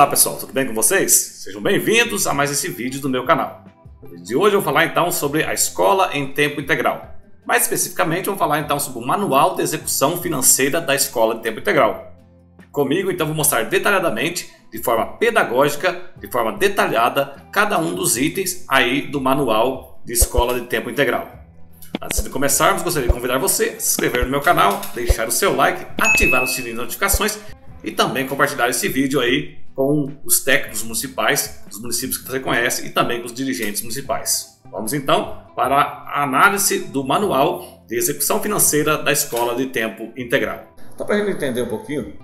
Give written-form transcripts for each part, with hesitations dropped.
Olá pessoal, tudo bem com vocês? Sejam bem-vindos a mais esse vídeo do meu canal. No vídeo de hoje eu vou falar então sobre a escola em tempo integral. Mais especificamente eu vou falar então sobre o manual de execução financeira da escola de tempo integral. Comigo então vou mostrar detalhadamente, de forma pedagógica, de forma detalhada, cada um dos itens aí do manual de escola de tempo integral. Antes de começarmos, gostaria de convidar você a se inscrever no meu canal, deixar o seu like, ativar o sininho de notificações e também compartilhar esse vídeo aí com os técnicos municipais, dos municípios que você conhece e também com os dirigentes municipais. Vamos então para a análise do manual de execução financeira da escola de tempo integral. Então, para a gente entender um pouquinho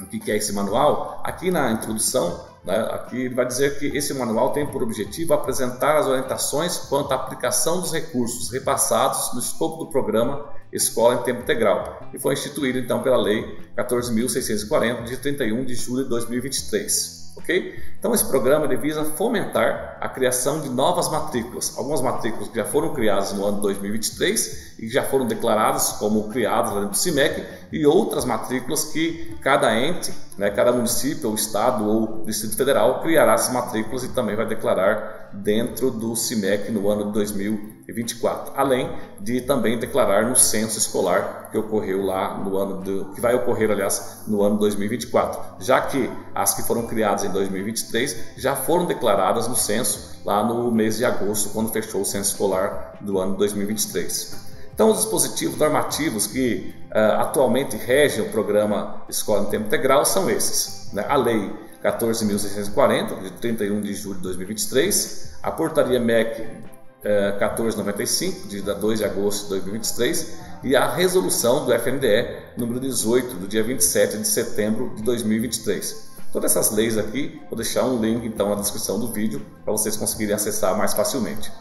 o que é esse manual, aqui na introdução, aqui ele vai dizer que esse manual tem por objetivo apresentar as orientações quanto à aplicação dos recursos repassados no escopo do programa Escola em Tempo Integral, que foi instituído então pela Lei 14.640, de 31 de julho de 2023. Ok? Então esse programa ele visa fomentar a criação de novas matrículas, algumas matrículas que já foram criadas no ano 2023 e que já foram declaradas como criadas dentro do CIMEC, e outras matrículas que cada ente, cada município, ou estado ou Distrito Federal criará essas matrículas e também vai declarar dentro do CIMEC no ano de 2024, além de também declarar no censo escolar que ocorreu lá no ano que vai ocorrer, aliás, no ano 2024, já que as que foram criadas em 2023 já foram declaradas no censo lá no mês de agosto, quando fechou o censo escolar do ano 2023. Então, os dispositivos normativos que atualmente regem o programa Escola em Tempo Integral são esses, a Lei 14.640, de 31 de julho de 2023, a Portaria MEC 1495, de 2 de agosto de 2023, e a Resolução do FNDE número 18, do dia 27 de setembro de 2023. Todas essas leis aqui, vou deixar um link então na descrição do vídeo para vocês conseguirem acessar mais facilmente.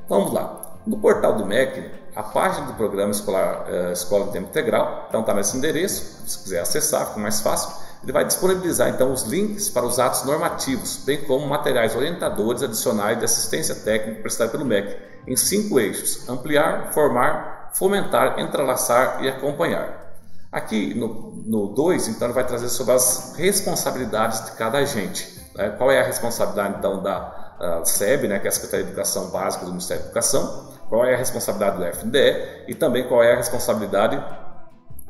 Vamos lá. No portal do MEC, a página do programa Escola em Tempo Integral, então está nesse endereço, se quiser acessar, fica mais fácil. Ele vai disponibilizar então os links para os atos normativos, bem como materiais orientadores adicionais de assistência técnica prestada pelo MEC, em 5 eixos: ampliar, formar, fomentar, entrelaçar e acompanhar. Aqui no 2, então, ele vai trazer sobre as responsabilidades de cada agente. Qual é a responsabilidade então da SEB, que é a Secretaria de Educação Básica do Ministério da Educação, qual é a responsabilidade do FNDE e também qual é a responsabilidade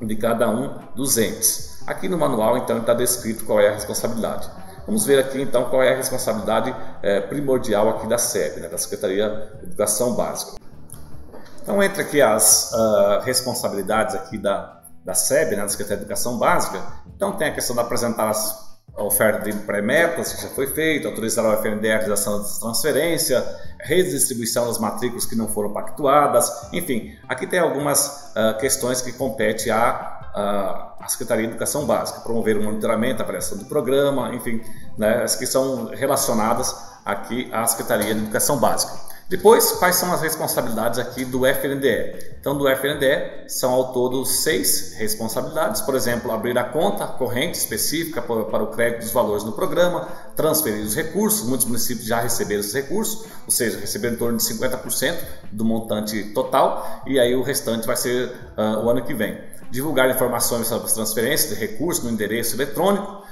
de cada um dos entes. Aqui no manual então está descrito qual é a responsabilidade. Vamos ver aqui então qual é a responsabilidade primordial aqui da SEB, da Secretaria de Educação Básica. Então entre aqui as responsabilidades aqui da SEB, da Secretaria de Educação Básica. Então tem a questão de apresentar a oferta de pré-metas que já foi feita, autorizar o FNDE a realização da transferência, redistribuição das matrículas que não foram pactuadas, enfim, aqui tem algumas questões que competem à Secretaria de Educação Básica, promover o monitoramento, a avaliação do programa, enfim, as que são relacionadas aqui à Secretaria de Educação Básica. Depois, quais são as responsabilidades aqui do FNDE? Então, do FNDE são ao todo 6 responsabilidades. Por exemplo, abrir a conta corrente específica para o crédito dos valores no programa, transferir os recursos. Muitos municípios já receberam esses recursos, ou seja, receberam em torno de 50% do montante total, e aí o restante vai ser o ano que vem. Divulgar informações sobre as transferências de recursos no endereço eletrônico,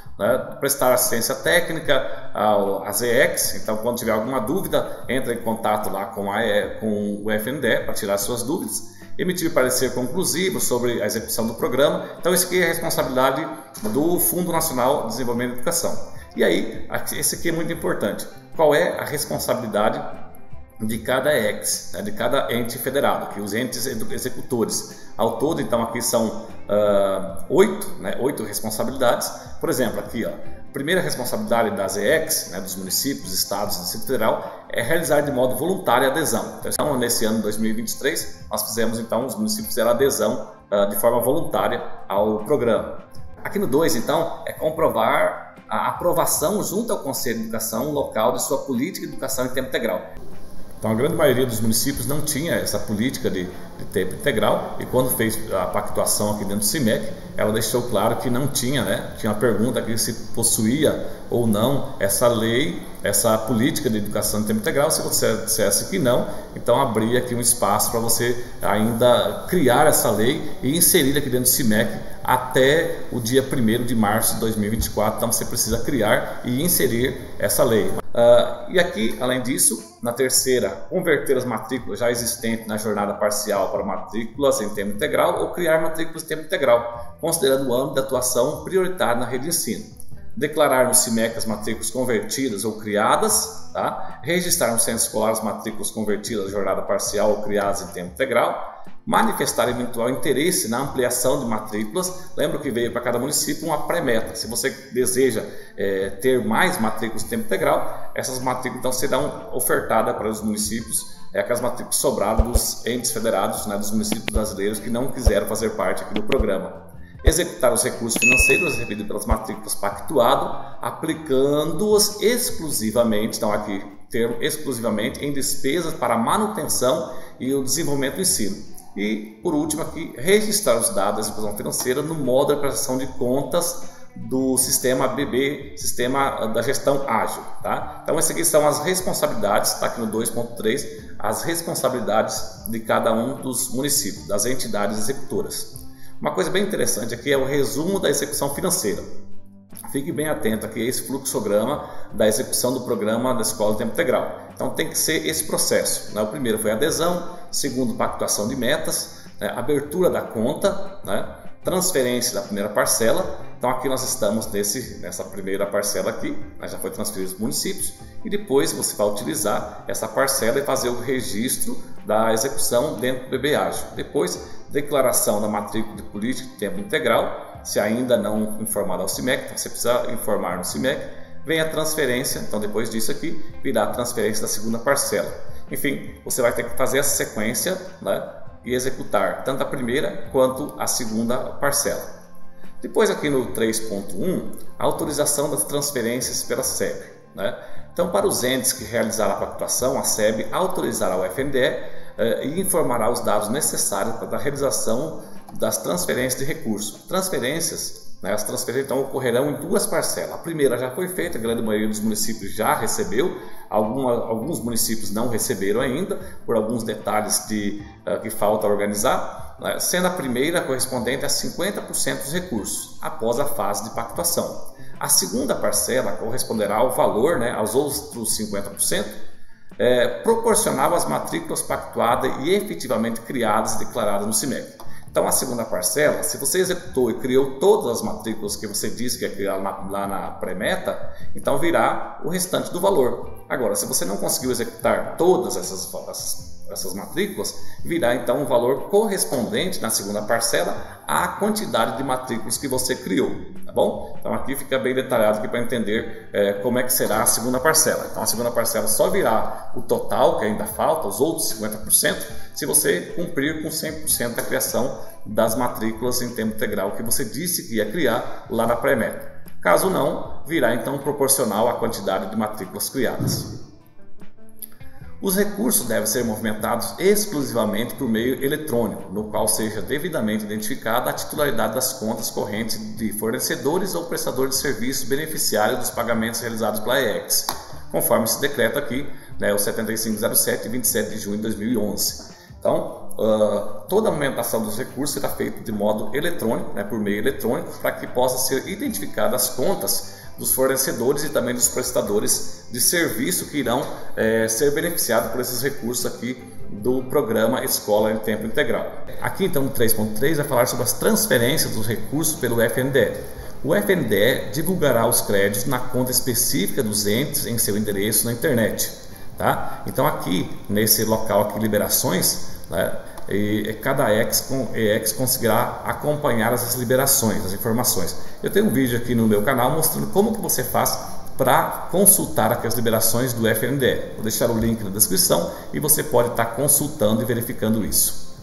prestar assistência técnica ao AZEX. Então, quando tiver alguma dúvida, entra em contato lá com o FNDE para tirar suas dúvidas. Emitir parecer conclusivo sobre a execução do programa. Então, isso aqui é a responsabilidade do Fundo Nacional de Desenvolvimento da Educação. E aí, esse aqui é muito importante. Qual é a responsabilidade de cada EX, de cada ente federado, aqui os entes executores? Ao todo, então, aqui são 8 responsabilidades. Por exemplo, aqui, a primeira responsabilidade das EX, dos municípios, estados e Distrito Federal, é realizar de modo voluntário a adesão. Então, nesse ano de 2023, nós fizemos, então, os municípios fizeram adesão de forma voluntária ao programa. Aqui no 2, então, é comprovar a aprovação junto ao Conselho de Educação local de sua política de educação em tempo integral. Então, a grande maioria dos municípios não tinha essa política de tempo integral, e quando fez a pactuação aqui dentro do CIMEC, ela deixou claro que não tinha, tinha uma pergunta aqui se possuía ou não essa lei, essa política de educação em tempo integral. Se você dissesse que não, então abria aqui um espaço para você ainda criar essa lei e inserir aqui dentro do CIMEC até o dia 1º de março de 2024. Então você precisa criar e inserir essa lei. E aqui, além disso, na terceira, converter as matrículas já existentes na jornada parcial para matrículas em tempo integral ou criar matrículas em tempo integral, considerando o âmbito de atuação prioritário na rede de ensino. Declarar no CIMEC as matrículas convertidas ou criadas, tá? Registrar no centro escolar as matrículas convertidas à jornada parcial ou criadas em tempo integral, manifestar eventual interesse na ampliação de matrículas. Lembra que veio para cada município uma pré-meta. Se você deseja ter mais matrículas em tempo integral, essas matrículas então serão ofertadas para os municípios, aquelas matrículas sobradas dos entes federados, né, dos municípios brasileiros que não quiseram fazer parte aqui do programa. Executar os recursos financeiros recebidos pelas matrículas pactuado, aplicando-os exclusivamente, então aqui termo exclusivamente, em despesas para a manutenção e o desenvolvimento do ensino. E por último aqui, registrar os dados da execução financeira no modo de prestação de contas do sistema BB, sistema da gestão ágil, tá? Então essas aqui são as responsabilidades, está aqui no 2.3, as responsabilidades de cada um dos municípios, das entidades executoras. Uma coisa bem interessante aqui é o resumo da execução financeira. Fique bem atento aqui a esse fluxograma da execução do programa da escola de tempo integral. Então tem que ser esse processo, né? O primeiro foi a adesão, segundo pactuação de metas, né? Abertura da conta, né? Transferência da primeira parcela. Então aqui nós estamos nessa primeira parcela aqui, já foi transferido aos municípios, e depois você vai utilizar essa parcela e fazer o registro da execução dentro do BB Ágil. Depois, declaração da matrícula de política de tempo integral, se ainda não informado ao CIMEC, então você precisa informar no CIMEC. Vem a transferência, então depois disso aqui, virá a transferência da segunda parcela. Enfim, você vai ter que fazer essa sequência, né, e executar tanto a primeira quanto a segunda parcela. Depois aqui no 3.1, a autorização das transferências pela SEB, né? Então para os entes que realizaram a pactuação, a SEB autorizará o FNDE e informará os dados necessários para a realização das transferências de recursos. As transferências então ocorrerão em duas parcelas. A primeira já foi feita, a grande maioria dos municípios já recebeu, alguns municípios não receberam ainda, por alguns detalhes que falta organizar, né? Sendo a primeira correspondente a 50% dos recursos, após a fase de pactuação. A segunda parcela corresponderá ao valor, né, aos outros 50%, proporcional às matrículas pactuadas e efetivamente criadas e declaradas no CIMEC. Então a segunda parcela, se você executou e criou todas as matrículas que você disse que ia criar lá na pré-meta, então virá o restante do valor. Agora, se você não conseguiu executar todas essas matrículas, virá então um valor correspondente na segunda parcela à quantidade de matrículas que você criou, tá bom? Então aqui fica bem detalhado aqui para entender como é que será a segunda parcela. Então a segunda parcela só virá o total, que ainda falta, os outros 50%, se você cumprir com 100% da criação das matrículas em tempo integral que você disse que ia criar lá na pré-meta. Caso não, virá então proporcional à quantidade de matrículas criadas. Os recursos devem ser movimentados exclusivamente por meio eletrônico, no qual seja devidamente identificada a titularidade das contas correntes de fornecedores ou prestadores de serviços beneficiários dos pagamentos realizados pela EEX, conforme esse decreto aqui, né, o 7507, 27 de junho de 2011. Então, toda a movimentação dos recursos será feita de modo eletrônico, né, por meio eletrônico, para que possa ser identificadas as contas dos fornecedores e também dos prestadores de serviço que irão ser beneficiados por esses recursos aqui do programa Escola em Tempo Integral. Aqui então no 3.3 vai falar sobre as transferências dos recursos pelo FNDE. O FNDE divulgará os créditos na conta específica dos entes em seu endereço na internet, tá? Então aqui nesse local aqui liberações, né, e cada EX conseguirá acompanhar as liberações, as informações. Eu tenho um vídeo aqui no meu canal mostrando como que você faz para consultar aqui as liberações do FNDE. Vou deixar o link na descrição e você pode estar consultando e verificando isso.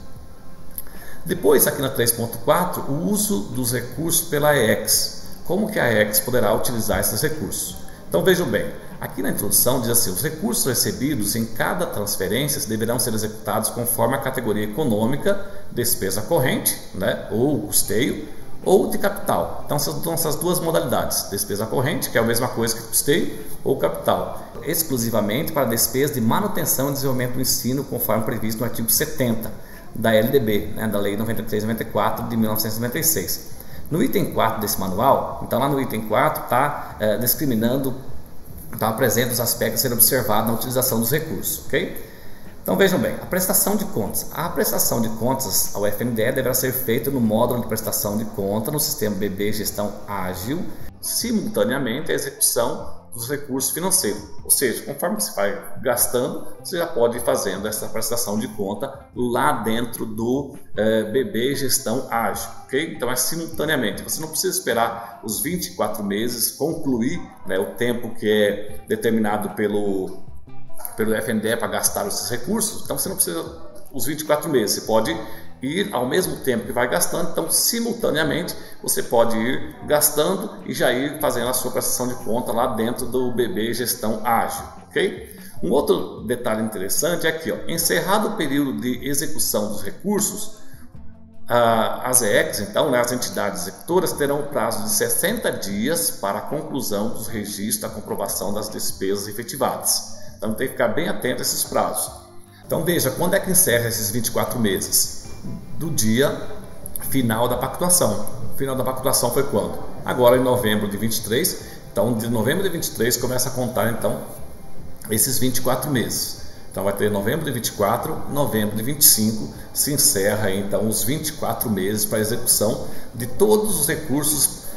Depois, aqui na 3.4, o uso dos recursos pela EX. Como que a EX poderá utilizar esses recursos? Então vejam bem, aqui na introdução diz assim: os recursos recebidos em cada transferência deverão ser executados conforme a categoria econômica, despesa corrente, né, ou custeio, ou de capital. Então são essas duas modalidades, despesa corrente, que é a mesma coisa que custeio, ou capital, exclusivamente para despesa de manutenção e desenvolvimento do ensino, conforme previsto no artigo 70 da LDB, né, da Lei 93/94 de 1996. No item 4 desse manual, então lá no item 4 está discriminando, está presente os aspectos a serem observados na utilização dos recursos, ok? Então vejam bem, a prestação de contas. A prestação de contas ao FNDE deverá ser feita no módulo de prestação de conta no sistema BB Gestão Ágil, simultaneamente à execução dos recursos financeiros. Ou seja, conforme você vai gastando, você já pode ir fazendo essa prestação de conta lá dentro do BB Gestão Ágil, ok? Então é simultaneamente, você não precisa esperar os 24 meses concluir, né, o tempo que é determinado pelo FNDE para gastar esses recursos. Então você não precisa os 24 meses, você pode ir ao mesmo tempo que vai gastando, então simultaneamente você pode ir gastando e já ir fazendo a sua prestação de conta lá dentro do BB Gestão Ágil, ok? Um outro detalhe interessante é aqui, ó, encerrado o período de execução dos recursos, as EECs, então, né, as entidades executoras terão o prazo de 60 dias para a conclusão dos registros da comprovação das despesas efetivadas. Então tem que ficar bem atento a esses prazos. Então veja, quando é que encerra esses 24 meses? Do dia final da pactuação. O final da pactuação foi quando? Agora em novembro de 23. Então de novembro de 23 começa a contar então esses 24 meses. Então vai ter novembro de 24, novembro de 25, se encerra então os 24 meses para a execução de todos os recursos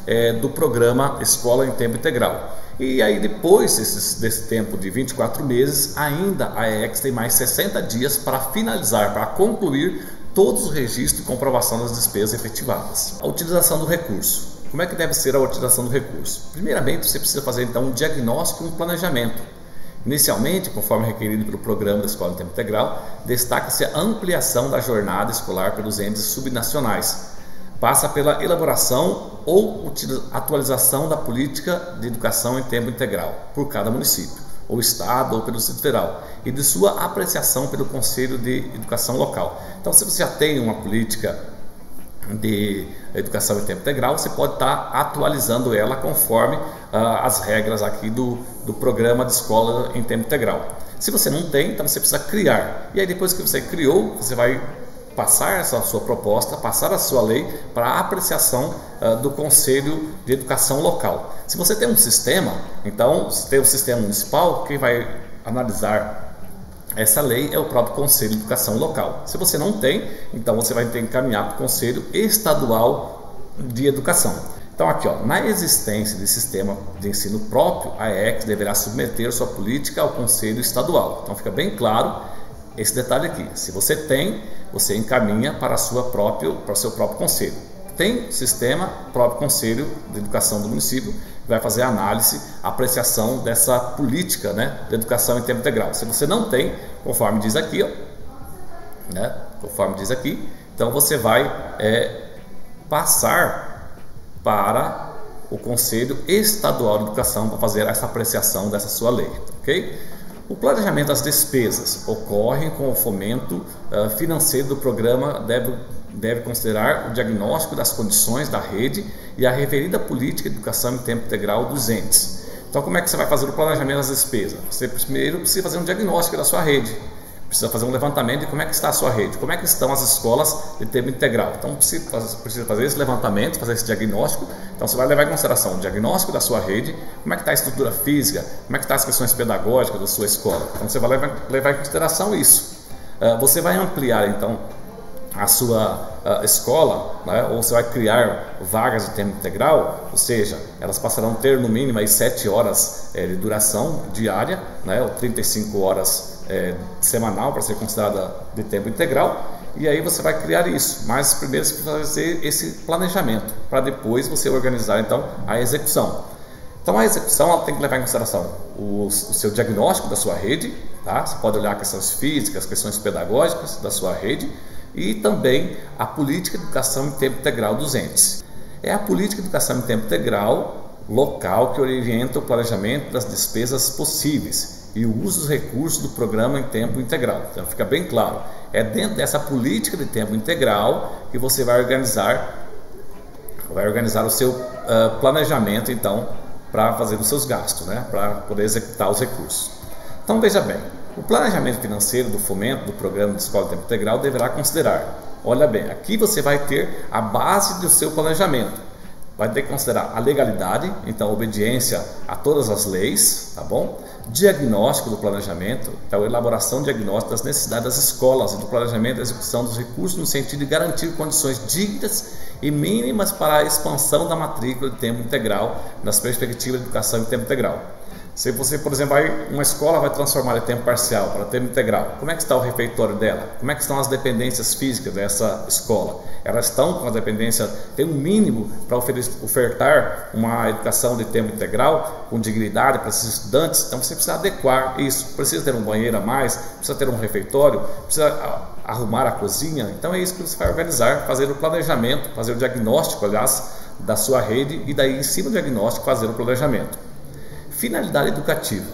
do programa Escola em Tempo Integral. E aí depois desse tempo de 24 meses, ainda a EECs tem mais 60 dias para finalizar, para concluir todos os registros e comprovação das despesas efetivadas. A utilização do recurso. Como é que deve ser a utilização do recurso? Primeiramente, você precisa fazer então um diagnóstico e um planejamento. Inicialmente, conforme requerido pelo programa da Escola em Tempo Integral, destaca-se a ampliação da jornada escolar pelos entes subnacionais. Passa pela elaboração ou atualização da política de educação em tempo integral por cada município, ou estado, ou pelo Distrito Federal, e de sua apreciação pelo Conselho de Educação Local. Então, se você já tem uma política de educação em tempo integral, você pode estar atualizando ela conforme as regras aqui do programa de escola em tempo integral. Se você não tem, então você precisa criar. E aí depois que você criou, você vai passar essa sua proposta, passar a sua lei para apreciação do Conselho de Educação Local. Se você tem um sistema, então se tem um sistema municipal, quem vai analisar essa lei é o próprio Conselho de Educação Local. Se você não tem, então você vai ter que encaminhar para o Conselho Estadual de Educação. Então aqui, ó, na existência de sistema de ensino próprio, a EECs deverá submeter sua política ao Conselho Estadual. Então fica bem claro esse detalhe aqui. Se você tem, você encaminha para o seu próprio conselho. Tem sistema, próprio Conselho de Educação do município vai fazer a análise, a apreciação dessa política, né, de educação em tempo integral. Se você não tem, conforme diz aqui, ó, né, conforme diz aqui, então você vai passar para o Conselho Estadual de Educação para fazer essa apreciação dessa sua lei, ok? O planejamento das despesas ocorre com o fomento financeiro do programa, deve considerar o diagnóstico das condições da rede e a referida política de educação em tempo integral dos entes. Então, como é que você vai fazer o planejamento das despesas? Você primeiro precisa fazer um diagnóstico da sua rede, precisa fazer um levantamento de como é que está a sua rede, como é que estão as escolas de tempo integral. Então, precisa fazer esse levantamento, fazer esse diagnóstico. Então, você vai levar em consideração o diagnóstico da sua rede, como é que está a estrutura física, como é que estão as questões pedagógicas da sua escola. Então, você vai levar em consideração isso. Você vai ampliar, então, a sua escola, né, ou você vai criar vagas de tempo integral, ou seja, elas passarão a ter no mínimo aí 7 horas de duração diária, né, ou 35 horas semanal para ser considerada de tempo integral, e aí você vai criar isso, mas primeiro você precisa fazer esse planejamento, para depois você organizar então a execução. Então a execução ela tem que levar em consideração o seu diagnóstico da sua rede, tá? Você pode olhar questões físicas, questões pedagógicas da sua rede, e também a política de educação em tempo integral dos entes. É a política de educação em tempo integral local que orienta o planejamento das despesas possíveis e o uso dos recursos do programa em tempo integral. Então fica bem claro, é dentro dessa política de tempo integral que você vai organizar o seu planejamento então para fazer os seus gastos, né, para poder executar os recursos. Então veja bem, o planejamento financeiro do fomento do programa de escola de tempo integral deverá considerar, olha bem, aqui você vai ter a base do seu planejamento. vai ter que considerar a legalidade, então obediência a todas as leis, tá bom? Diagnóstico do planejamento, então elaboração diagnóstica das necessidades das escolas e do planejamento e execução dos recursos no sentido de garantir condições dignas e mínimas para a expansão da matrícula de tempo integral nas perspectivas de educação em tempo integral. Se você, por exemplo, uma escola vai transformar de tempo parcial para tempo integral, como é que está o refeitório dela? Como é que estão as dependências físicas dessa escola? Elas estão com as dependências, tem um mínimo para ofertar uma educação de tempo integral com dignidade para esses estudantes? Então você precisa adequar isso. Precisa ter um banheiro a mais, precisa ter um refeitório, precisa arrumar a cozinha. Então é isso que você vai organizar, fazer o planejamento, fazer o diagnóstico, aliás, da sua rede e daí em cima do diagnóstico fazer o planejamento. Finalidade educativa.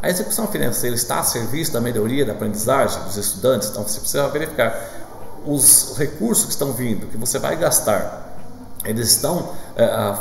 A execução financeira está a serviço da melhoria da aprendizagem dos estudantes, então você precisa verificar os recursos que estão vindo, que você vai gastar, eles estão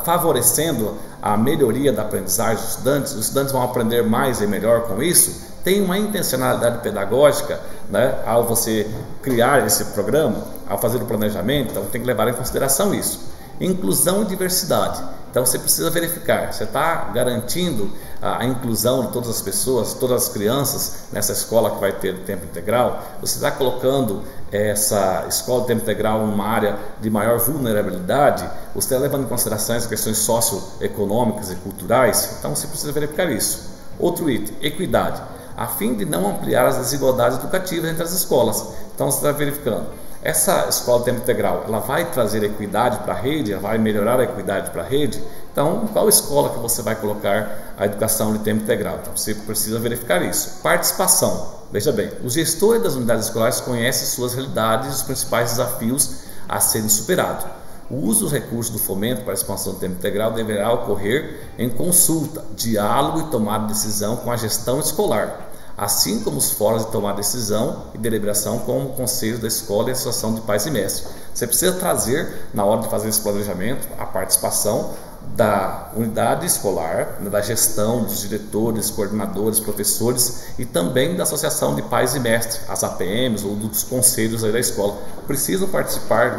favorecendo a melhoria da aprendizagem dos estudantes, os estudantes vão aprender mais e melhor com isso. Tem uma intencionalidade pedagógica, né, ao você criar esse programa, ao fazer o planejamento, então tem que levar em consideração isso. Inclusão e diversidade. Então você precisa verificar, você está garantindo a inclusão de todas as pessoas, todas as crianças nessa escola que vai ter tempo integral? Você está colocando essa escola de tempo integral numa área de maior vulnerabilidade? Você está levando em consideração as questões socioeconômicas e culturais? Então você precisa verificar isso. Outro item, equidade, a fim de não ampliar as desigualdades educativas entre as escolas. Então você está verificando, essa escola de tempo integral, ela vai trazer equidade para a rede, ela vai melhorar a equidade para a rede? Então, qual escola que você vai colocar a educação de tempo integral? Então, você precisa verificar isso. Participação. Veja bem, os gestores das unidades escolares conhecem suas realidades e os principais desafios a serem superados. O uso dos recursos do fomento para a expansão do tempo integral deverá ocorrer em consulta, diálogo e tomada de decisão com a gestão escolar, assim como os fóruns de tomar decisão e deliberação como o conselho da escola e a associação de pais e mestres. Você precisa trazer, na hora de fazer esse planejamento, a participação da unidade escolar, da gestão, dos diretores, coordenadores, professores e também da associação de pais e mestres, as APMs ou dos conselhos aí da escola. Precisam participar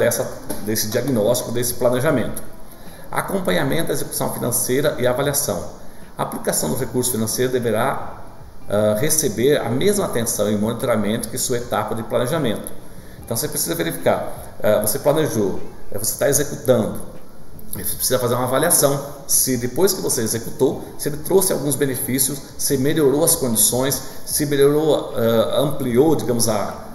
desse diagnóstico, desse planejamento. Acompanhamento da execução financeira e avaliação. A aplicação do recurso financeiro deverá receber a mesma atenção e monitoramento que sua etapa de planejamento. Então você precisa verificar, você planejou, você está executando, você precisa fazer uma avaliação, se depois que você executou, se ele trouxe alguns benefícios, se melhorou as condições, se melhorou, ampliou, digamos,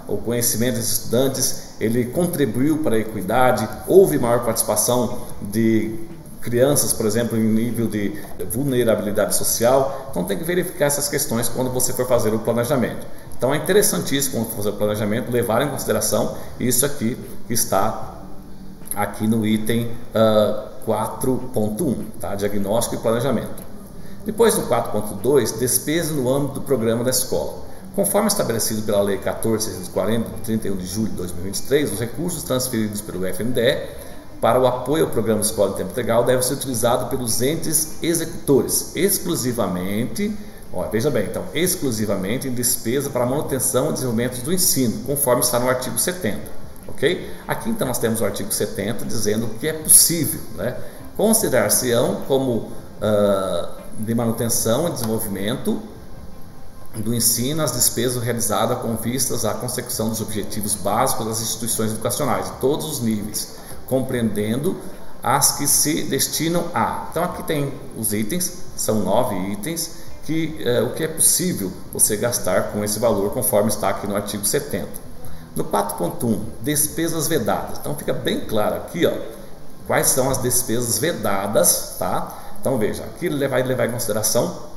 o conhecimento dos estudantes, ele contribuiu para a equidade, houve maior participação de crianças, por exemplo, em nível de vulnerabilidade social. Então tem que verificar essas questões quando você for fazer o planejamento. Então é interessantíssimo quando fazer o planejamento levar em consideração isso aqui que está aqui no item 4.1, tá? Diagnóstico e planejamento. Depois do 4.2, despesa no âmbito do programa da escola. Conforme estabelecido pela Lei 14.640, de 31 de julho de 2023, os recursos transferidos pelo FNDE para o apoio ao programa Escola em Tempo Integral deve ser utilizado pelos entes executores, exclusivamente, veja bem, então, exclusivamente em despesa para manutenção e desenvolvimento do ensino, conforme está no artigo 70, ok? Aqui então nós temos o artigo 70 dizendo que é possível, né, considerar-se-ão como de manutenção e desenvolvimento do ensino as despesas realizadas com vistas à consecução dos objetivos básicos das instituições educacionais, de todos os níveis, compreendendo as que se destinam a. Então aqui tem os itens, são 9 itens, o que é possível você gastar com esse valor, conforme está aqui no artigo 70. No 4.1, despesas vedadas. Então fica bem claro aqui, quais são as despesas vedadas, tá? Então veja, aqui ele vai levar em consideração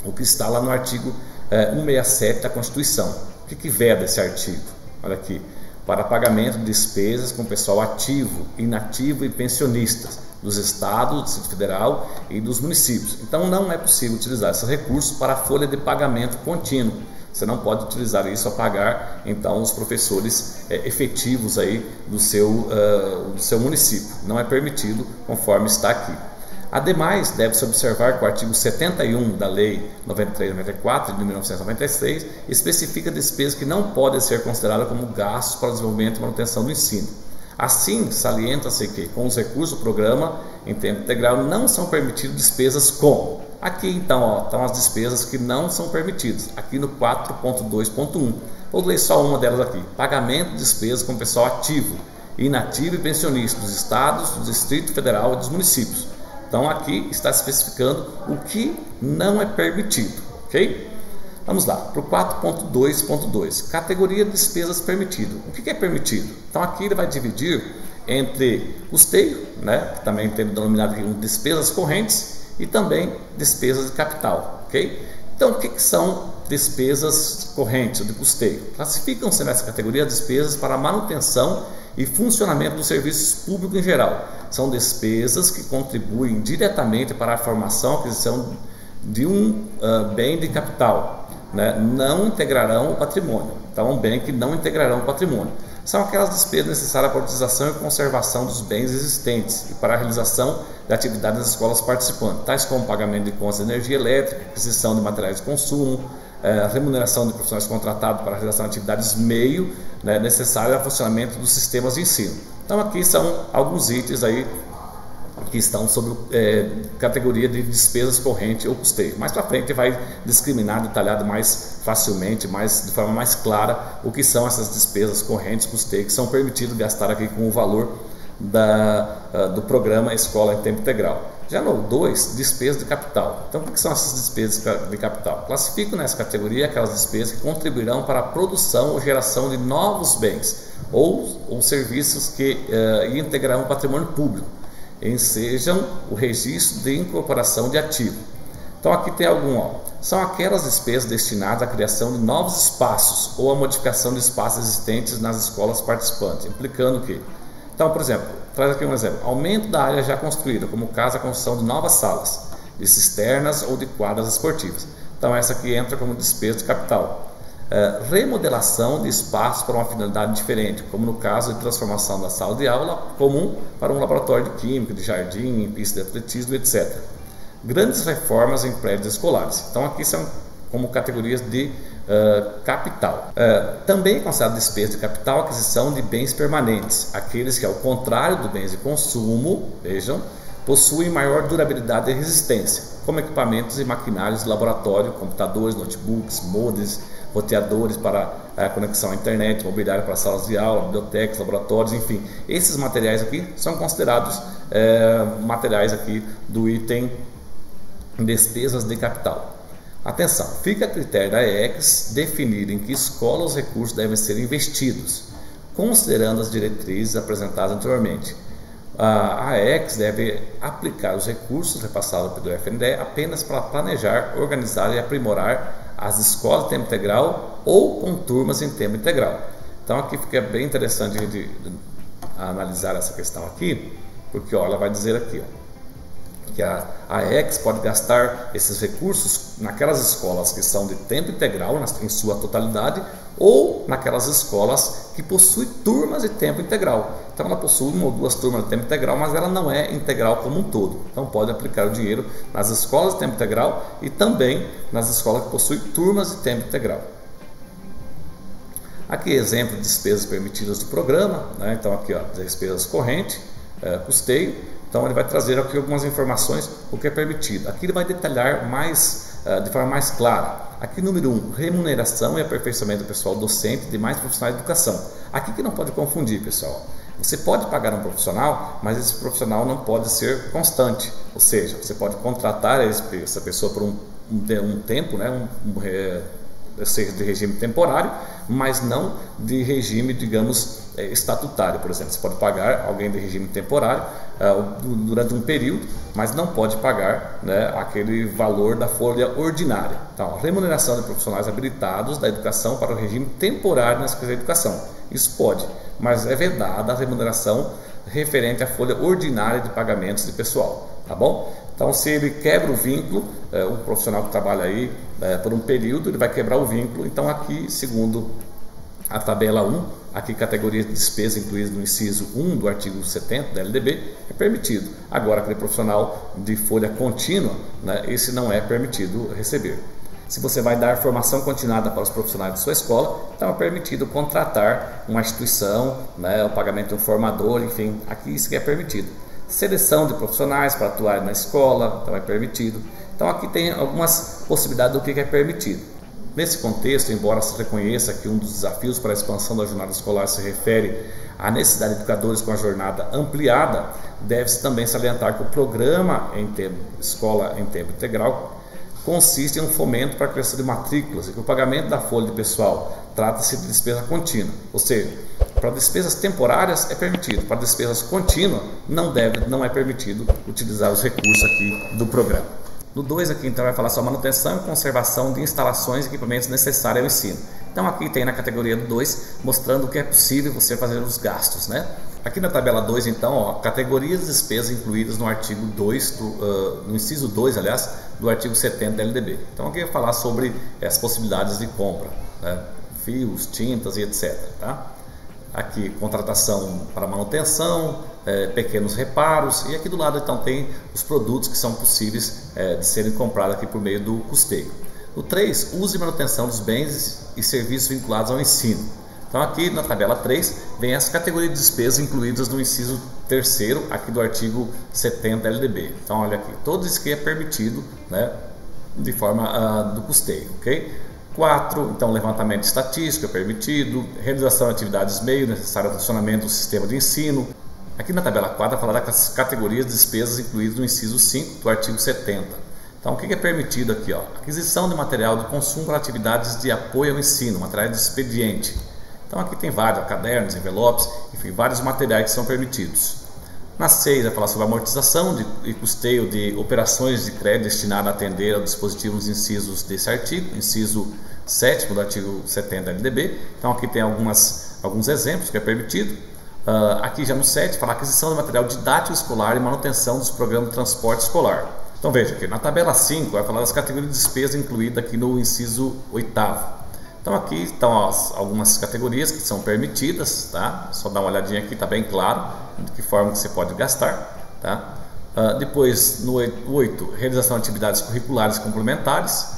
o que está lá no artigo 167 da Constituição. O que veda esse artigo? Olha aqui. Para pagamento de despesas com pessoal ativo, inativo e pensionistas dos estados, do Distrito Federal e dos municípios. Então não é possível utilizar esses recursos para a folha de pagamento contínuo. Você não pode utilizar isso a pagar então os professores efetivos aí do seu município. Não é permitido, conforme está aqui. Ademais, deve-se observar que o artigo 71 da Lei 93/94 de 1996 especifica despesas que não podem ser consideradas como gastos para o desenvolvimento e manutenção do ensino. Assim, salienta-se que com os recursos do programa em tempo integral não são permitidas despesas com. Aqui então estão as despesas que não são permitidas, aqui no 4.2.1. Vou ler só uma delas aqui: pagamento de despesas com pessoal ativo, inativo e pensionista dos estados, do Distrito Federal e dos municípios. Então aqui está especificando o que não é permitido, ok? Vamos lá, para o 4.2.2, categoria de despesas permitido. O que é permitido? Então aqui ele vai dividir entre custeio, né, que também tem denominado aqui despesas correntes, e também despesas de capital, ok? Então o que são despesas correntes de custeio? Classificam-se nessa categoria despesas para manutenção e funcionamento dos serviços públicos em geral. São despesas que contribuem diretamente para a formação e aquisição de um bem de capital, né? Não integrarão o patrimônio. Então, um bem que não integrarão o patrimônio. São aquelas despesas necessárias para a utilização e conservação dos bens existentes e para a realização de atividades das escolas participantes, tais como pagamento de contas de energia elétrica, aquisição de materiais de consumo, remuneração de profissionais contratados para a realização de atividades meio, né, necessárias ao funcionamento dos sistemas de ensino. Então aqui são alguns itens aí que estão sob categoria de despesas correntes ou custeio. Mais para frente vai discriminar, detalhado mais facilmente, de forma mais clara, o que são essas despesas correntes, custeio, que são permitidos gastar aqui com o valor do programa Escola em Tempo Integral. Já no 2, despesas de capital. Então, o que são essas despesas de capital? Classifico nessa categoria aquelas despesas que contribuirão para a produção ou geração de novos bens ou serviços que integrarão o patrimônio público, ensejam o registro de incorporação de ativo. Então, aqui tem são aquelas despesas destinadas à criação de novos espaços ou à modificação de espaços existentes nas escolas participantes, implicando o quê? Então, por exemplo, traz aqui um exemplo: aumento da área já construída, como o caso da construção de novas salas, de cisternas ou de quadras esportivas. Então, essa aqui entra como despesa de capital. Remodelação de espaços para uma finalidade diferente, como no caso de transformação da sala de aula comum para um laboratório de química, de jardim, pista de atletismo, etc. Grandes reformas em prédios escolares. Então, aqui são como categorias de capital. Também é considerado despesa de capital a aquisição de bens permanentes, aqueles que, ao contrário dos bens de consumo, vejam, possuem maior durabilidade e resistência, como equipamentos e maquinários de laboratório, computadores, notebooks, modems, roteadores para a conexão à internet, mobiliário para salas de aula, bibliotecas, laboratórios, enfim. Esses materiais aqui são considerados materiais aqui do item despesas de capital. Atenção, fica a critério da AEX definir em que escola os recursos devem ser investidos, considerando as diretrizes apresentadas anteriormente. A AEX deve aplicar os recursos repassados pelo FNDE apenas para planejar, organizar e aprimorar as escolas de tempo integral ou com turmas em tempo integral. Então aqui fica bem interessante a gente analisar essa questão aqui, porque ela vai dizer aqui, que a AEX pode gastar esses recursos naquelas escolas que são de tempo integral em sua totalidade ou naquelas escolas que possuem turmas de tempo integral. Então ela possui uma ou duas turmas de tempo integral, mas ela não é integral como um todo. Então pode aplicar o dinheiro nas escolas de tempo integral e também nas escolas que possuem turmas de tempo integral. Aqui exemplo de despesas permitidas do programa, né? Então aqui despesas correntes, custeio. Então ele vai trazer aqui algumas informações o que é permitido. Aqui ele vai detalhar de forma mais clara. Aqui número 1, remuneração e aperfeiçoamento do pessoal docente de mais profissionais de educação. Aqui que não pode confundir, pessoal. Você pode pagar um profissional, mas esse profissional não pode ser constante. Ou seja, você pode contratar essa pessoa por um tempo, né, seja de regime temporário, mas não de regime, digamos, estatutário, por exemplo. Você pode pagar alguém de regime temporário durante um período, mas não pode pagar, né, aquele valor da folha ordinária. Então, a remuneração de profissionais habilitados da educação para o regime temporário na Secretaria de Educação. Isso pode, mas é vedada a remuneração referente à folha ordinária de pagamentos de pessoal, tá bom? Então, se ele quebra o vínculo, um profissional que trabalha aí por um período, ele vai quebrar o vínculo. Então, aqui, segundo a tabela 1, aqui categoria de despesa incluída no inciso 1 do artigo 70 da LDB, é permitido. Agora, aquele profissional de folha contínua, né, esse não é permitido receber. Se você vai dar formação continuada para os profissionais de sua escola, então é permitido contratar uma instituição, né, o pagamento de um formador, enfim, aqui isso que é permitido. Seleção de profissionais para atuar na escola, então é permitido. Então aqui tem algumas possibilidades do que é permitido. Nesse contexto, embora se reconheça que um dos desafios para a expansão da jornada escolar se refere à necessidade de educadores com a jornada ampliada, deve-se também salientar que o programa Escola em Tempo Integral consiste em um fomento para a criação de matrículas e que o pagamento da folha de pessoal trata-se de despesa contínua, ou seja, para despesas temporárias é permitido, para despesas contínuas não é permitido utilizar os recursos aqui do programa. No 2 aqui então vai falar sobre manutenção e conservação de instalações e equipamentos necessários ao ensino. Então aqui tem na categoria do 2 mostrando o que é possível você fazer os gastos, né? Aqui na tabela 2 então, ó, categorias de despesas incluídas no artigo 2, no inciso 2, aliás, do artigo 70 da LDB. Então aqui vai falar sobre as possibilidades de compra, né? Fios, tintas e etc. Tá? Aqui contratação para manutenção, pequenos reparos, e aqui do lado então tem os produtos que são possíveis de serem comprados aqui por meio do custeio. No 3, uso e manutenção dos bens e serviços vinculados ao ensino. Então aqui na tabela 3 vem as categorias de despesas incluídas no inciso 3º aqui do artigo 70 LDB. Então olha aqui, tudo isso que é permitido, né, de forma do custeio, ok? 4, então levantamento estatístico é permitido, realização de atividades meio necessário ao funcionamento do sistema de ensino. Aqui na tabela 4 vai falar das categorias de despesas incluídas no inciso 5 do artigo 70. Então o que é permitido aqui? Ó? Aquisição de material de consumo para atividades de apoio ao ensino, materiais de expediente. Então aqui tem vários, cadernos, envelopes, enfim, vários materiais que são permitidos. Na 6 vai falar sobre amortização e custeio de operações de crédito destinadas a atender aos dispositivos incisos desse artigo, inciso 7º do artigo 70 LDB. Então aqui tem alguns exemplos que é permitido. Aqui já no 7 fala aquisição de material didático escolar e manutenção dos programas de transporte escolar. Então veja aqui, na tabela 5 vai falar das categorias de despesa incluídas aqui no inciso 8º. Então aqui estão algumas categorias que são permitidas, tá? Só dá uma olhadinha aqui, está bem claro de que forma que você pode gastar, tá? Depois no 8, realização de atividades curriculares complementares.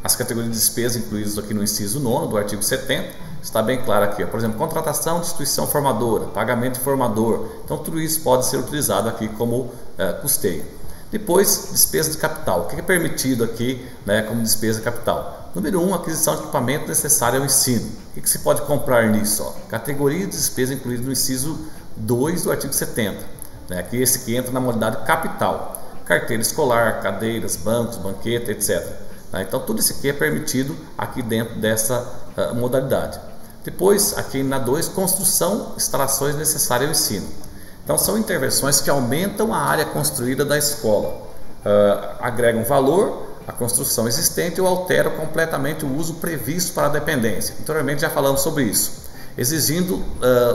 As categorias de despesa incluídas aqui no inciso 9 do artigo 70, está bem claro aqui, ó. Por exemplo, contratação de instituição formadora, pagamento de formador. Então tudo isso pode ser utilizado aqui como custeio. Depois, despesa de capital. O que é permitido aqui, né, como despesa de capital? Número 1, aquisição de equipamento necessário ao ensino. O que você pode comprar nisso? Ó? Categoria de despesa incluída no inciso 2 do artigo 70. Né? Aqui esse que entra na modalidade capital. Carteira escolar, cadeiras, bancos, banqueta, etc. Né? Então tudo isso aqui é permitido aqui dentro dessa modalidade. Depois, aqui na 2, construção, instalações necessárias ao ensino. Então são intervenções que aumentam a área construída da escola, agregam valor à construção existente ou alteram completamente o uso previsto para a dependência. Anteriormente já falamos sobre isso, exigindo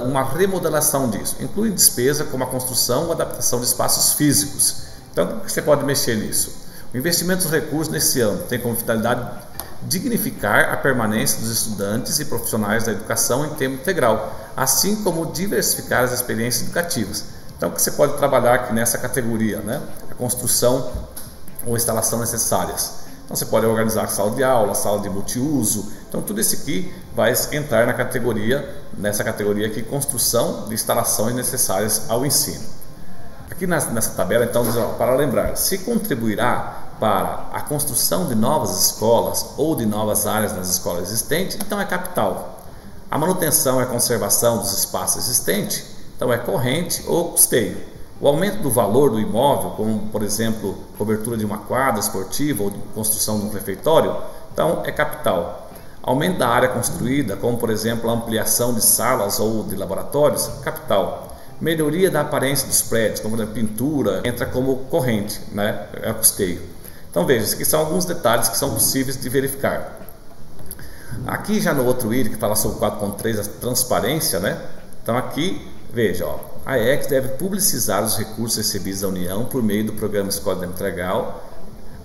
uma remodelação disso. Inclui despesa como a construção ou adaptação de espaços físicos. Então como você pode mexer nisso? O investimento dos recursos nesse âmbito tem como finalidade dignificar a permanência dos estudantes e profissionais da educação em tempo integral, assim como diversificar as experiências educativas. Então, o que você pode trabalhar aqui nessa categoria, né? A construção ou instalação necessárias. Então, você pode organizar sala de aula, sala de multiuso. Então, tudo isso aqui vai entrar na categoria, nessa categoria aqui, construção de instalações necessárias ao ensino. Aqui nessa tabela, então, para lembrar, se contribuirá para a construção de novas escolas ou de novas áreas nas escolas existentes, então é capital. A manutenção e a conservação dos espaços existentes, então é corrente ou custeio. O aumento do valor do imóvel, como por exemplo, cobertura de uma quadra esportiva ou de construção de um refeitório, então é capital. Aumento da área construída, como por exemplo a ampliação de salas ou de laboratórios, capital. Melhoria da aparência dos prédios, como a pintura, entra como corrente, né? É custeio. Então veja, esses aqui são alguns detalhes que são possíveis de verificar. Aqui já no outro item que fala sobre o 4.3, a transparência, né? Então aqui, veja, ó, a EX deve publicizar os recursos recebidos da União por meio do programa Escola em Tempo Integral,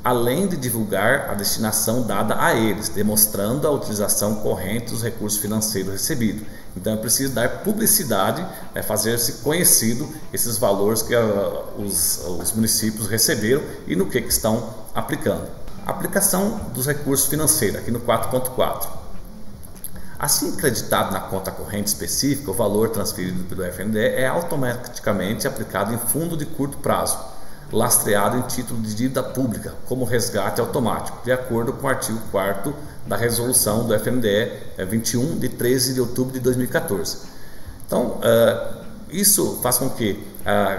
além de divulgar a destinação dada a eles, demonstrando a utilização corrente dos recursos financeiros recebidos. Então é preciso dar publicidade, fazer-se conhecido esses valores que os municípios receberam e no que estão aplicando. Aplicação dos recursos financeiros, aqui no 4.4. Assim creditado na conta corrente específica, o valor transferido pelo FNDE é automaticamente aplicado em fundo de curto prazo, lastreado em título de dívida pública, como resgate automático, de acordo com o artigo 4º da resolução do FNDE 21, de 13 de outubro de 2014. Então, isso faz com que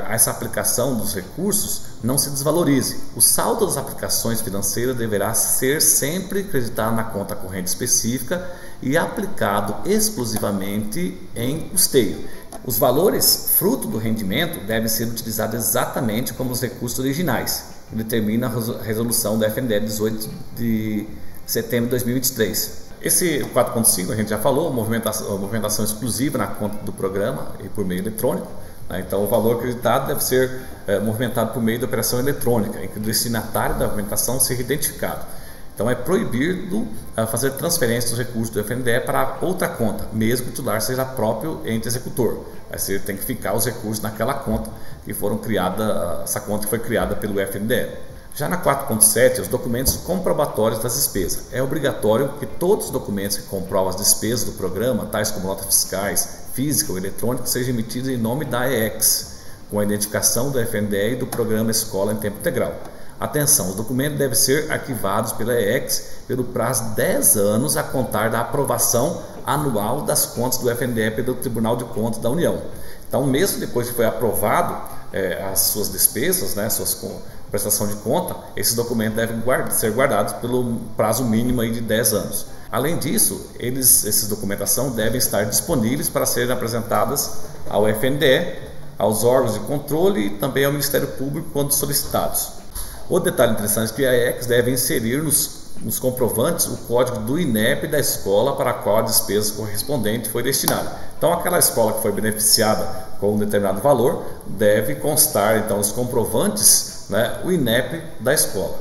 essa aplicação dos recursos não se desvalorize. O saldo das aplicações financeiras deverá ser sempre creditado na conta corrente específica e aplicado exclusivamente em custeio. Os valores fruto do rendimento devem ser utilizados exatamente como os recursos originais, que determina a resolução da FNDE 18 de setembro de 2023. Esse 4.5 a gente já falou, movimentação exclusiva na conta do programa e por meio eletrônico. Então, o valor acreditado deve ser movimentado por meio de operação eletrônica, em que o destinatário da movimentação seja identificado. Então, é proibido fazer transferência dos recursos do FNDE para outra conta, mesmo que o titular seja próprio ente executor. Você tem que ficar os recursos naquela conta que foram criada, essa conta que foi criada pelo FNDE. Já na 4.7, os documentos comprobatórios das despesas. É obrigatório que todos os documentos que comprovam as despesas do programa, tais como notas fiscais, física ou eletrônica, sejam emitidos em nome da AEX, com a identificação do FNDE e do programa Escola em Tempo Integral. Atenção, os documentos devem ser arquivados pela AEX pelo prazo de 10 anos a contar da aprovação anual das contas do FNDE pelo Tribunal de Contas da União. Então, mesmo depois que foi aprovado as suas despesas, suas prestação de conta, esses documentos devem ser guardados pelo prazo mínimo aí de 10 anos. Além disso, essas documentação devem estar disponíveis para serem apresentadas ao FNDE, aos órgãos de controle e também ao Ministério Público quando solicitados. Outro detalhe interessante é que a AEX deve inserir nos comprovantes o código do INEP da escola para a qual a despesa correspondente foi destinada. Então, aquela escola que foi beneficiada com um determinado valor deve constar então nos comprovantes o INEP da escola.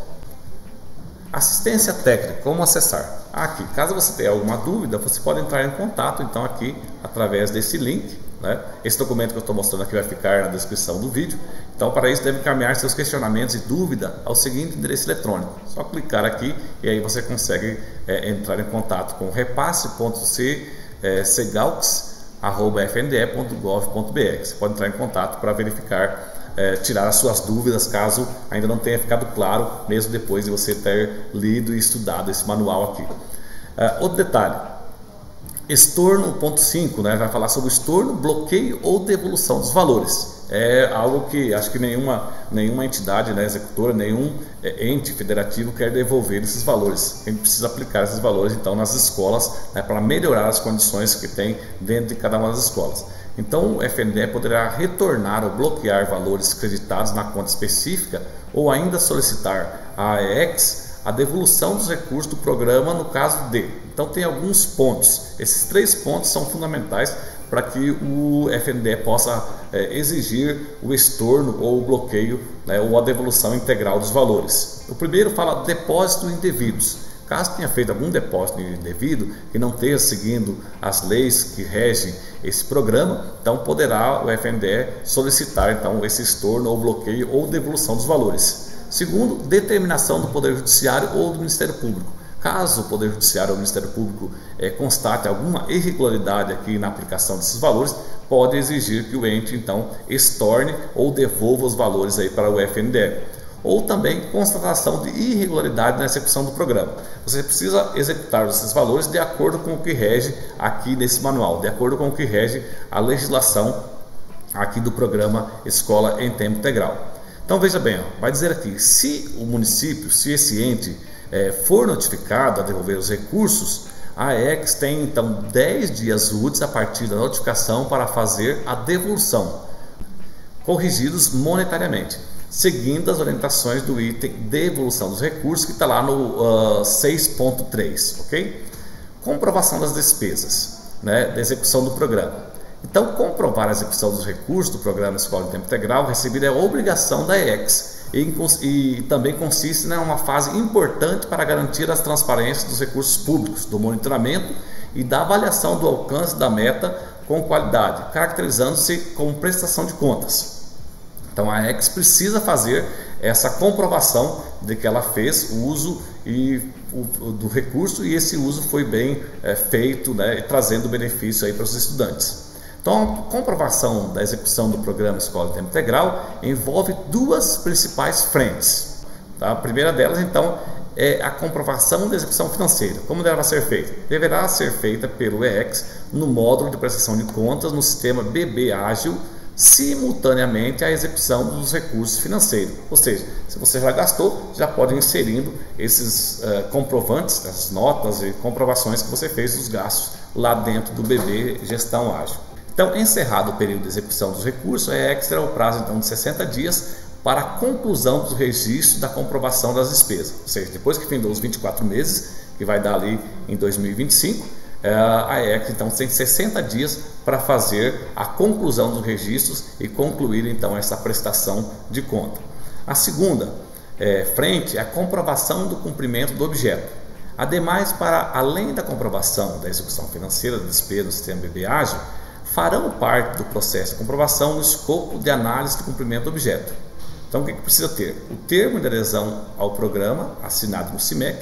Assistência técnica, como acessar? Aqui, caso você tenha alguma dúvida, você pode entrar em contato então aqui através desse link. Esse documento que eu estou mostrando aqui vai ficar na descrição do vídeo. Então, para isso, deve encaminhar seus questionamentos e dúvida ao seguinte endereço eletrônico. Só clicar aqui e aí você consegue entrar em contato com repasse.segalx@fnde.gov.br. Você pode entrar em contato para verificar, tirar as suas dúvidas caso ainda não tenha ficado claro, mesmo depois de você ter lido e estudado esse manual aqui. Outro detalhe, estorno 1.5, vai falar sobre estorno, bloqueio ou devolução dos valores. É algo que acho que nenhuma entidade executora, nenhum ente federativo quer devolver esses valores. A gente precisa aplicar esses valores então nas escolas para melhorar as condições que tem dentro de cada uma das escolas. Então, o FNDE poderá retornar ou bloquear valores creditados na conta específica ou ainda solicitar à AEX a devolução dos recursos do programa no caso de. Então, tem alguns pontos. Esses 3 pontos são fundamentais para que o FNDE possa exigir o estorno ou o bloqueio, ou a devolução integral dos valores. O primeiro fala depósito indevidos. Caso tenha feito algum depósito indevido que não esteja seguindo as leis que regem esse programa, então poderá o FNDE solicitar então esse estorno ou bloqueio ou devolução dos valores. Segundo, determinação do Poder Judiciário ou do Ministério Público. Caso o Poder Judiciário ou o Ministério Público constate alguma irregularidade aqui na aplicação desses valores, pode exigir que o ente então estorne ou devolva os valores aí para o FNDE. Ou também constatação de irregularidade na execução do programa. Você precisa executar esses valores de acordo com o que rege aqui nesse manual, de acordo com o que rege a legislação aqui do programa Escola em Tempo Integral. Então veja bem, vai dizer aqui, se o município, se esse ente for notificado a devolver os recursos, a AEX tem então 10 dias úteis a partir da notificação para fazer a devolução, corrigidos monetariamente, seguindo as orientações do item devolução dos recursos que está lá no 6.3, ok? Comprovação das despesas, da execução do programa. Então, comprovar a execução dos recursos do programa Escola em Tempo Integral recebido é obrigação da AEX e também consiste em uma fase importante para garantir as transparências dos recursos públicos, do monitoramento e da avaliação do alcance da meta com qualidade, caracterizando-se como prestação de contas. Então a AEX precisa fazer essa comprovação de que ela fez o uso do recurso, e esse uso foi bem feito, né, trazendo benefício aí para os estudantes. Então, a comprovação da execução do programa Escola em Tempo Integral envolve duas principais frentes. Tá? A primeira delas, então, é a comprovação da execução financeira. Como deverá ser feita? Deverá ser feita pelo EX no módulo de prestação de contas no sistema BB Ágil, simultaneamente à execução dos recursos financeiros. Ou seja, se você já gastou, já pode ir inserindo esses comprovantes, essas notas e comprovações que você fez dos gastos lá dentro do BB Gestão Ágil. Então, encerrado o período de execução dos recursos, a EX terá o prazo então, de 60 dias para a conclusão dos registros da comprovação das despesas. Ou seja, depois que findou os 24 meses, que vai dar ali em 2025, a EX então tem 60 dias para fazer a conclusão dos registros e concluir então essa prestação de conta. A segunda frente é a comprovação do cumprimento do objeto. Ademais, para além da comprovação da execução financeira da despesa no sistema BB Ágil, farão parte do processo de comprovação no escopo de análise do cumprimento do objeto. Então, o que precisa ter? O termo de adesão ao programa, assinado no CIMEC,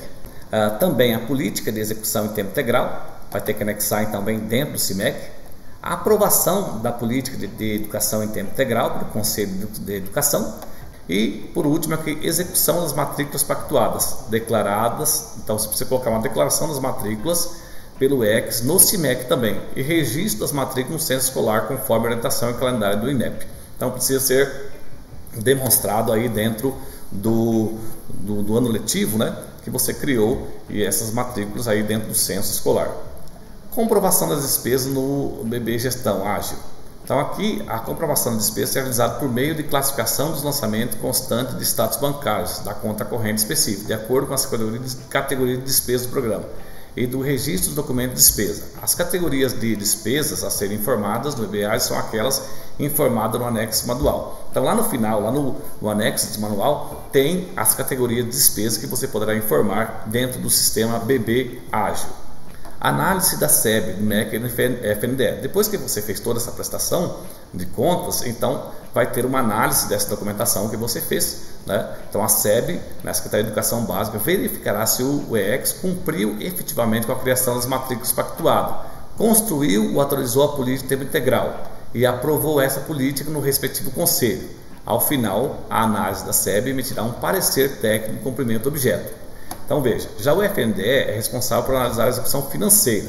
também a política de execução em tempo integral, vai ter que anexar também dentro do CIMEC, a aprovação da política de educação em tempo integral pelo Conselho de Educação e, por último, a execução das matrículas pactuadas, declaradas. Então, você precisa colocar uma declaração das matrículas pelo EX no CIMEC também e registro das matrículas no censo escolar conforme a orientação e calendário do INEP. Então, precisa ser demonstrado aí dentro do ano letivo, né, que você criou, e essas matrículas aí dentro do censo escolar. Comprovação das despesas no BB Gestão Ágil. Então aqui a comprovação das despesas é realizada por meio de classificação dos lançamentos constante de status bancários da conta corrente específica, de acordo com as categorias de despesa do programa e do registro dos documentos de despesa. As categorias de despesas a serem informadas no BB Ágil são aquelas informadas no anexo manual. Então lá no final, lá no anexo do manual, tem as categorias de despesas que você poderá informar dentro do sistema BB Ágil. Análise da SEB, do MEC e do FNDE. Depois que você fez toda essa prestação de contas, então vai ter uma análise dessa documentação que você fez, né? Então a SEB, na Secretaria de Educação Básica, verificará se o EX cumpriu efetivamente com a criação das matrículas pactuadas, construiu ou atualizou a política de tempo integral e aprovou essa política no respectivo conselho. Ao final, a análise da SEB emitirá um parecer técnico de cumprimento do objeto. Então veja, já o FNDE é responsável por analisar a execução financeira.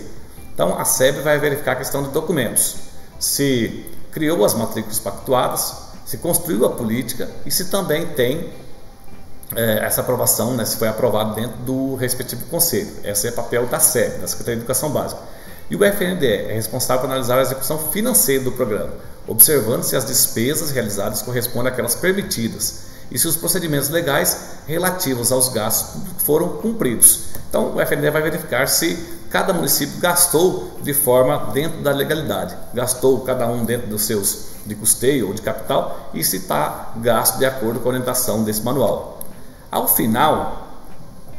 Então a SEB vai verificar a questão de documentos, se criou as matrículas pactuadas, se construiu a política e se também tem essa aprovação, né, se foi aprovado dentro do respectivo conselho. Esse é o papel da SEB, da Secretaria de Educação Básica. E o FNDE é responsável por analisar a execução financeira do programa, observando se as despesas realizadas correspondem àquelas permitidas e se os procedimentos legais relativos aos gastos foram cumpridos. Então o FNDE vai verificar se cada município gastou de forma dentro da legalidade, gastou cada um dentro dos seus de custeio ou de capital e se está gasto de acordo com a orientação desse manual. Ao final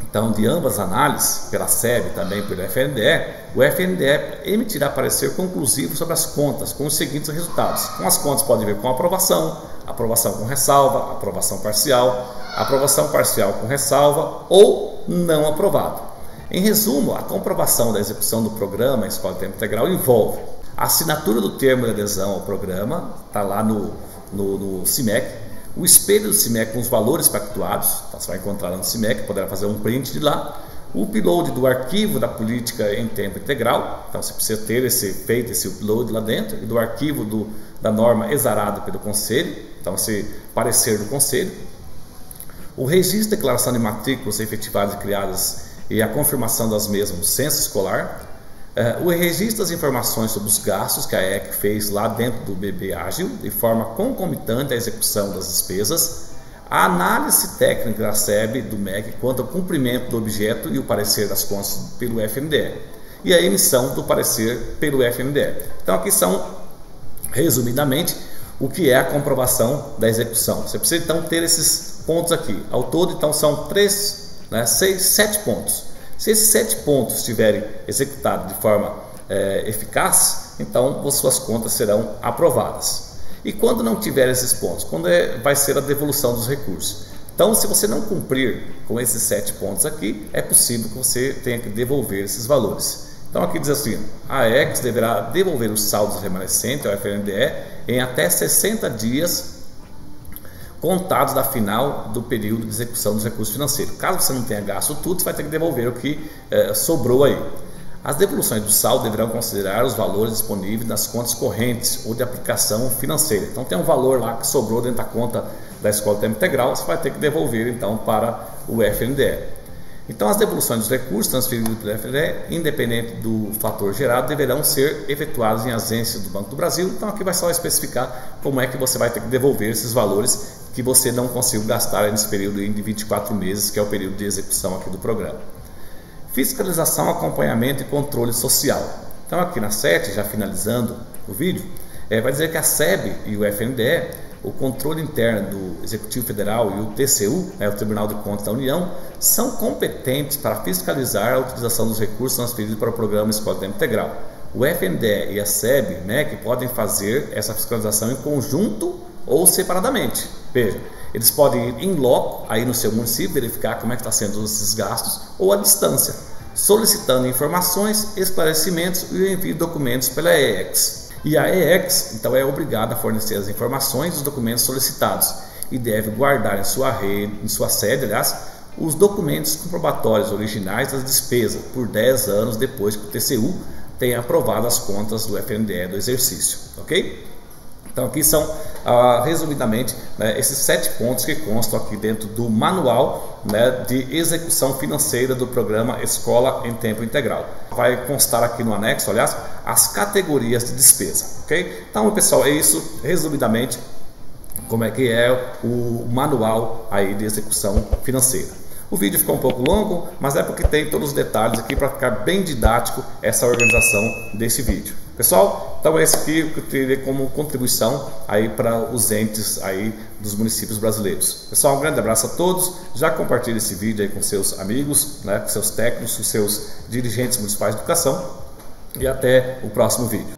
então, de ambas as análises, pela SEB e também pelo FNDE, o FNDE emitirá parecer conclusivo sobre as contas com os seguintes resultados. Com as contas pode ver com aprovação, aprovação com ressalva, aprovação parcial com ressalva ou não aprovado. Em resumo, a comprovação da execução do programa Escola em Tempo Integral envolve a assinatura do termo de adesão ao programa, está lá no CIMEC, o espelho do CIMEC com os valores pactuados, então você vai encontrar lá no CIMEC, poderá fazer um print de lá, o upload do arquivo da política em tempo integral, então você precisa ter feito esse upload lá dentro, e do arquivo da norma exarada pelo Conselho, então esse parecer do Conselho, o registro de declaração de matrículas efetivadas e criadas e a confirmação das mesmas no censo escolar, o registro das informações sobre os gastos que a EC fez lá dentro do BB Ágil, de forma concomitante à execução das despesas, a análise técnica da SEB do MEC quanto ao cumprimento do objeto e o parecer das contas pelo FNDE, e a emissão do parecer pelo FNDE. Então aqui são, resumidamente, o que é a comprovação da execução. Você precisa então ter esses pontos aqui. Ao todo, então, são 7 pontos. Se esses 7 pontos estiverem executados de forma eficaz, então suas contas serão aprovadas. E quando não tiver esses pontos, quando vai ser a devolução dos recursos? Então, se você não cumprir com esses 7 pontos aqui, é possível que você tenha que devolver esses valores. Então aqui diz assim, a AEX deverá devolver os saldos remanescentes ao FNDE em até 60 dias contados da final do período de execução dos recursos financeiros. Caso você não tenha gasto tudo, você vai ter que devolver o que sobrou aí. As devoluções do saldo deverão considerar os valores disponíveis nas contas correntes ou de aplicação financeira. Então tem um valor lá que sobrou dentro da conta da Escola de Tempo Integral, você vai ter que devolver então para o FNDE. Então as devoluções dos recursos transferidos pelo FNDE, independente do fator gerado, deverão ser efetuadas em agências do Banco do Brasil. Então aqui vai só especificar como é que você vai ter que devolver esses valores que você não conseguiu gastar nesse período de 24 meses, que é o período de execução aqui do programa. Fiscalização, acompanhamento e controle social. Então aqui na 7, já finalizando o vídeo, vai dizer que a SEB e o FNDE, o controle interno do Executivo Federal e o TCU, o Tribunal de Contas da União, são competentes para fiscalizar a utilização dos recursos transferidos para o programa Escola de Tempo Integral. O FNDE e a SEB, que podem fazer essa fiscalização em conjunto ou separadamente. Veja, eles podem ir em loco, aí no seu município, verificar como é que está sendo esses gastos, ou à distância, solicitando informações, esclarecimentos e o envio de documentos pela AEX. E a AEX, então, é obrigada a fornecer as informações dos documentos solicitados e deve guardar em sua sede, os documentos comprobatórios originais das despesas por 10 anos depois que o TCU tenha aprovado as contas do FNDE do exercício, ok? Então aqui são, resumidamente, esses 7 pontos que constam aqui dentro do manual de execução financeira do programa Escola em Tempo Integral. Vai constar aqui no anexo, aliás, as categorias de despesa, ok? Então, pessoal, é isso, resumidamente, como é que é o manual aí de execução financeira. O vídeo ficou um pouco longo, mas é porque tem todos os detalhes aqui para ficar bem didático essa organização desse vídeo. Pessoal, então esse aqui eu teria como contribuição aí para os entes aí dos municípios brasileiros. Pessoal, um grande abraço a todos. Já compartilhe esse vídeo aí com seus amigos, com seus técnicos, com seus dirigentes municipais de educação. E até o próximo vídeo.